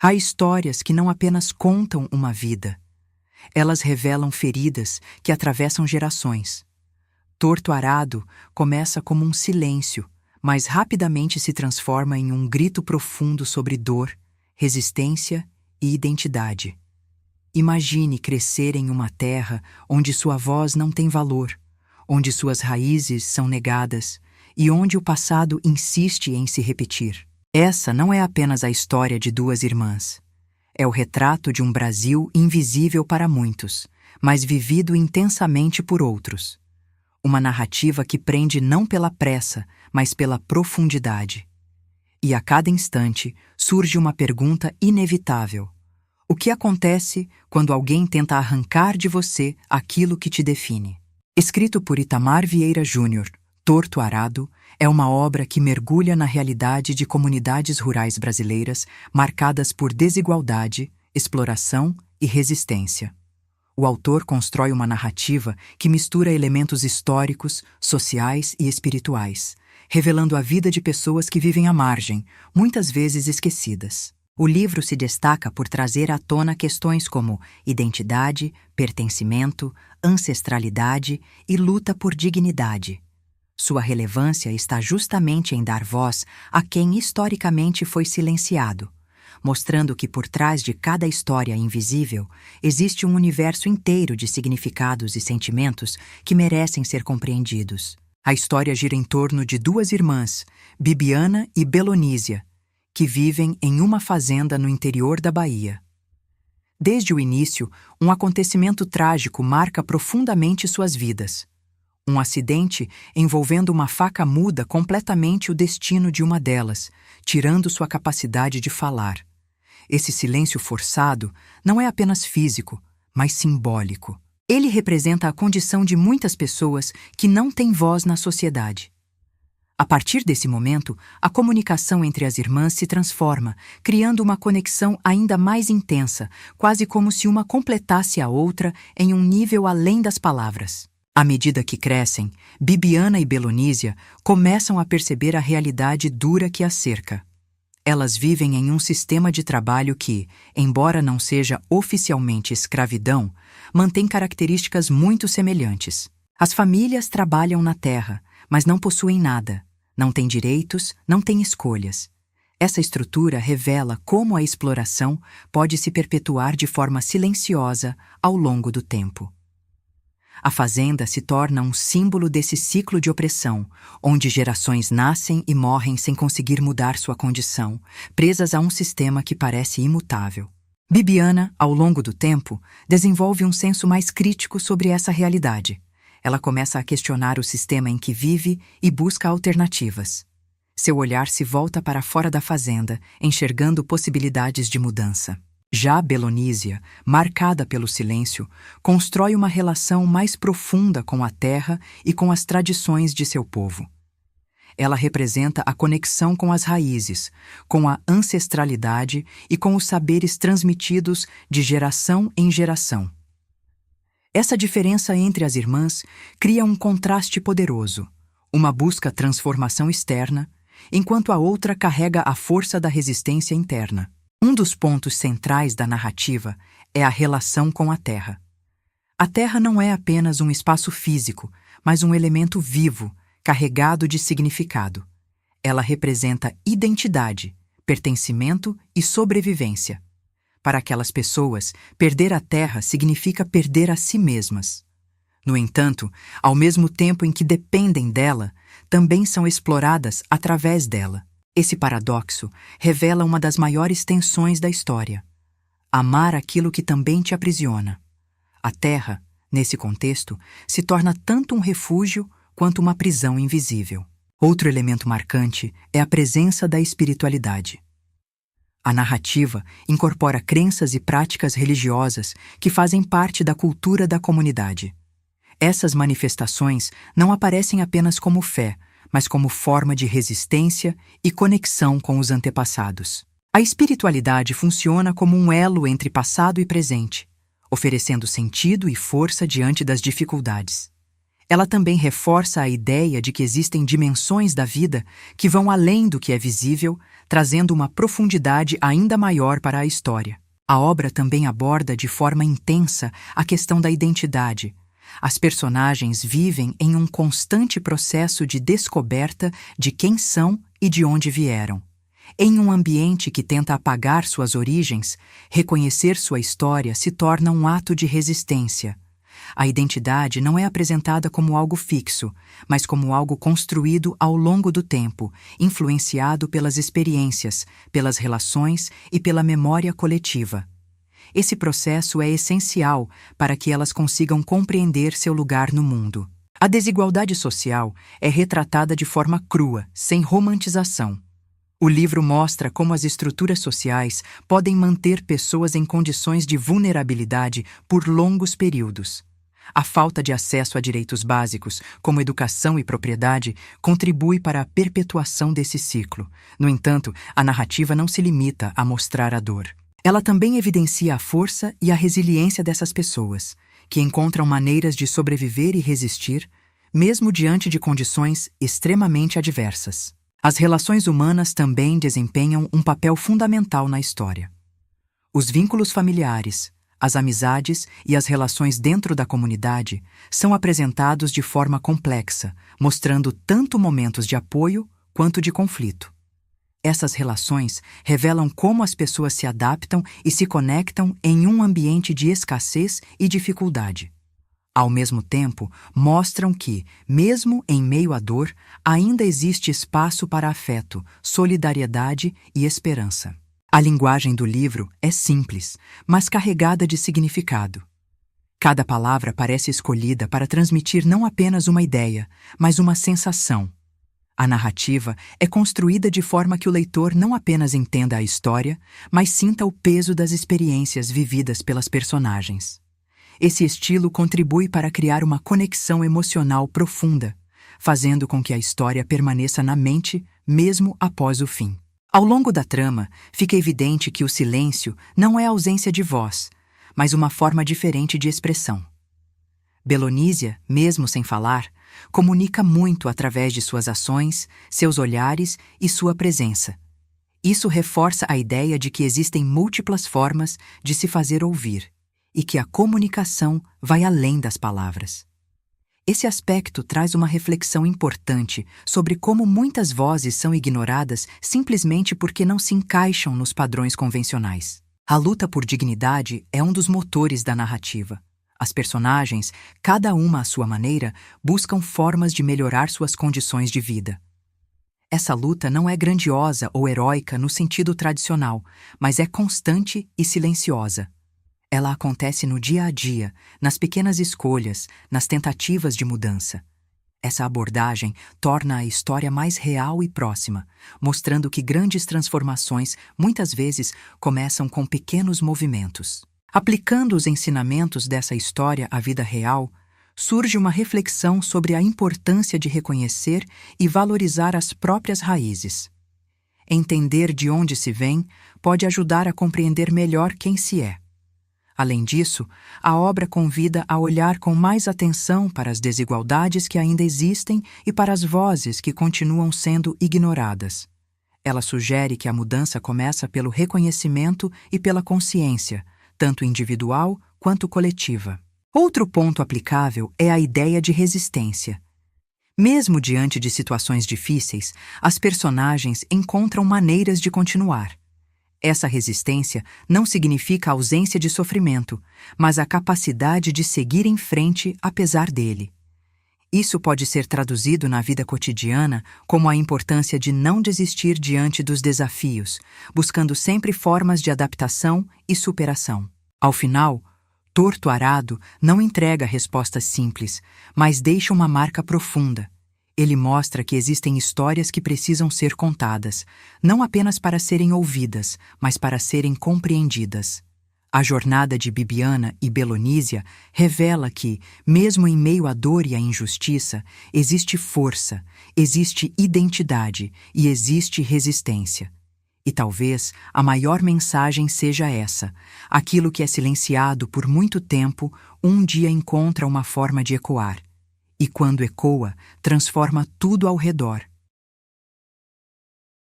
Há histórias que não apenas contam uma vida, elas revelam feridas que atravessam gerações. Torto Arado começa como um silêncio, mas rapidamente se transforma em um grito profundo sobre dor, resistência e identidade. Imagine crescer em uma terra onde sua voz não tem valor, onde suas raízes são negadas e onde o passado insiste em se repetir. Essa não é apenas a história de duas irmãs. É o retrato de um Brasil invisível para muitos, mas vivido intensamente por outros. Uma narrativa que prende não pela pressa, mas pela profundidade. E a cada instante surge uma pergunta inevitável. O que acontece quando alguém tenta arrancar de você aquilo que te define? Escrito por Itamar Vieira Júnior, Torto Arado é uma obra que mergulha na realidade de comunidades rurais brasileiras marcadas por desigualdade, exploração e resistência. O autor constrói uma narrativa que mistura elementos históricos, sociais e espirituais, revelando a vida de pessoas que vivem à margem, muitas vezes esquecidas. O livro se destaca por trazer à tona questões como identidade, pertencimento, ancestralidade e luta por dignidade. Sua relevância está justamente em dar voz a quem historicamente foi silenciado, mostrando que por trás de cada história invisível existe um universo inteiro de significados e sentimentos que merecem ser compreendidos. A história gira em torno de duas irmãs, Bibiana e Belonísia, que vivem em uma fazenda no interior da Bahia. Desde o início, um acontecimento trágico marca profundamente suas vidas. Um acidente envolvendo uma faca muda completamente o destino de uma delas, tirando sua capacidade de falar. Esse silêncio forçado não é apenas físico, mas simbólico. Ele representa a condição de muitas pessoas que não têm voz na sociedade. A partir desse momento, a comunicação entre as irmãs se transforma, criando uma conexão ainda mais intensa, quase como se uma completasse a outra em um nível além das palavras. À medida que crescem, Bibiana e Belonísia começam a perceber a realidade dura que as cerca. Elas vivem em um sistema de trabalho que, embora não seja oficialmente escravidão, mantém características muito semelhantes. As famílias trabalham na terra, mas não possuem nada. Não têm direitos, não têm escolhas. Essa estrutura revela como a exploração pode se perpetuar de forma silenciosa ao longo do tempo. A fazenda se torna um símbolo desse ciclo de opressão, onde gerações nascem e morrem sem conseguir mudar sua condição, presas a um sistema que parece imutável. Bibiana, ao longo do tempo, desenvolve um senso mais crítico sobre essa realidade. Ela começa a questionar o sistema em que vive e busca alternativas. Seu olhar se volta para fora da fazenda, enxergando possibilidades de mudança. Já Belonísia, marcada pelo silêncio, constrói uma relação mais profunda com a terra e com as tradições de seu povo. Ela representa a conexão com as raízes, com a ancestralidade e com os saberes transmitidos de geração em geração. Essa diferença entre as irmãs cria um contraste poderoso. Uma busca transformação externa, enquanto a outra carrega a força da resistência interna. Um dos pontos centrais da narrativa é a relação com a terra. A terra não é apenas um espaço físico, mas um elemento vivo, carregado de significado. Ela representa identidade, pertencimento e sobrevivência. Para aquelas pessoas, perder a terra significa perder a si mesmas. No entanto, ao mesmo tempo em que dependem dela, também são exploradas através dela. Esse paradoxo revela uma das maiores tensões da história. Amar aquilo que também te aprisiona. A terra, nesse contexto, se torna tanto um refúgio quanto uma prisão invisível. Outro elemento marcante é a presença da espiritualidade. A narrativa incorpora crenças e práticas religiosas que fazem parte da cultura da comunidade. Essas manifestações não aparecem apenas como fé, mas como forma de resistência e conexão com os antepassados. A espiritualidade funciona como um elo entre passado e presente, oferecendo sentido e força diante das dificuldades. Ela também reforça a ideia de que existem dimensões da vida que vão além do que é visível, trazendo uma profundidade ainda maior para a história. A obra também aborda de forma intensa a questão da identidade. As personagens vivem em um constante processo de descoberta de quem são e de onde vieram. Em um ambiente que tenta apagar suas origens, reconhecer sua história se torna um ato de resistência. A identidade não é apresentada como algo fixo, mas como algo construído ao longo do tempo, influenciado pelas experiências, pelas relações e pela memória coletiva. Esse processo é essencial para que elas consigam compreender seu lugar no mundo. A desigualdade social é retratada de forma crua, sem romantização. O livro mostra como as estruturas sociais podem manter pessoas em condições de vulnerabilidade por longos períodos. A falta de acesso a direitos básicos, como educação e propriedade, contribui para a perpetuação desse ciclo. No entanto, a narrativa não se limita a mostrar a dor. Ela também evidencia a força e a resiliência dessas pessoas, que encontram maneiras de sobreviver e resistir, mesmo diante de condições extremamente adversas. As relações humanas também desempenham um papel fundamental na história. Os vínculos familiares, as amizades e as relações dentro da comunidade são apresentados de forma complexa, mostrando tanto momentos de apoio quanto de conflito. Essas relações revelam como as pessoas se adaptam e se conectam em um ambiente de escassez e dificuldade. Ao mesmo tempo, mostram que, mesmo em meio à dor, ainda existe espaço para afeto, solidariedade e esperança. A linguagem do livro é simples, mas carregada de significado. Cada palavra parece escolhida para transmitir não apenas uma ideia, mas uma sensação. A narrativa é construída de forma que o leitor não apenas entenda a história, mas sinta o peso das experiências vividas pelas personagens. Esse estilo contribui para criar uma conexão emocional profunda, fazendo com que a história permaneça na mente mesmo após o fim. Ao longo da trama, fica evidente que o silêncio não é ausência de voz, mas uma forma diferente de expressão. Belonísia, mesmo sem falar, comunica muito através de suas ações, seus olhares e sua presença. Isso reforça a ideia de que existem múltiplas formas de se fazer ouvir e que a comunicação vai além das palavras. Esse aspecto traz uma reflexão importante sobre como muitas vozes são ignoradas simplesmente porque não se encaixam nos padrões convencionais. A luta por dignidade é um dos motores da narrativa. As personagens, cada uma à sua maneira, buscam formas de melhorar suas condições de vida. Essa luta não é grandiosa ou heróica no sentido tradicional, mas é constante e silenciosa. Ela acontece no dia a dia, nas pequenas escolhas, nas tentativas de mudança. Essa abordagem torna a história mais real e próxima, mostrando que grandes transformações muitas vezes começam com pequenos movimentos. Aplicando os ensinamentos dessa história à vida real, surge uma reflexão sobre a importância de reconhecer e valorizar as próprias raízes. Entender de onde se vem pode ajudar a compreender melhor quem se é. Além disso, a obra convida a olhar com mais atenção para as desigualdades que ainda existem e para as vozes que continuam sendo ignoradas. Ela sugere que a mudança começa pelo reconhecimento e pela consciência, tanto individual quanto coletiva. Outro ponto aplicável é a ideia de resistência. Mesmo diante de situações difíceis, as personagens encontram maneiras de continuar. Essa resistência não significa ausência de sofrimento, mas a capacidade de seguir em frente apesar dele. Isso pode ser traduzido na vida cotidiana como a importância de não desistir diante dos desafios, buscando sempre formas de adaptação e superação. Ao final, Torto Arado não entrega respostas simples, mas deixa uma marca profunda. Ele mostra que existem histórias que precisam ser contadas, não apenas para serem ouvidas, mas para serem compreendidas. A jornada de Bibiana e Belonísia revela que, mesmo em meio à dor e à injustiça, existe força, existe identidade e existe resistência. E talvez a maior mensagem seja essa: aquilo que é silenciado por muito tempo, um dia encontra uma forma de ecoar. e, quando ecoa, transforma tudo ao redor,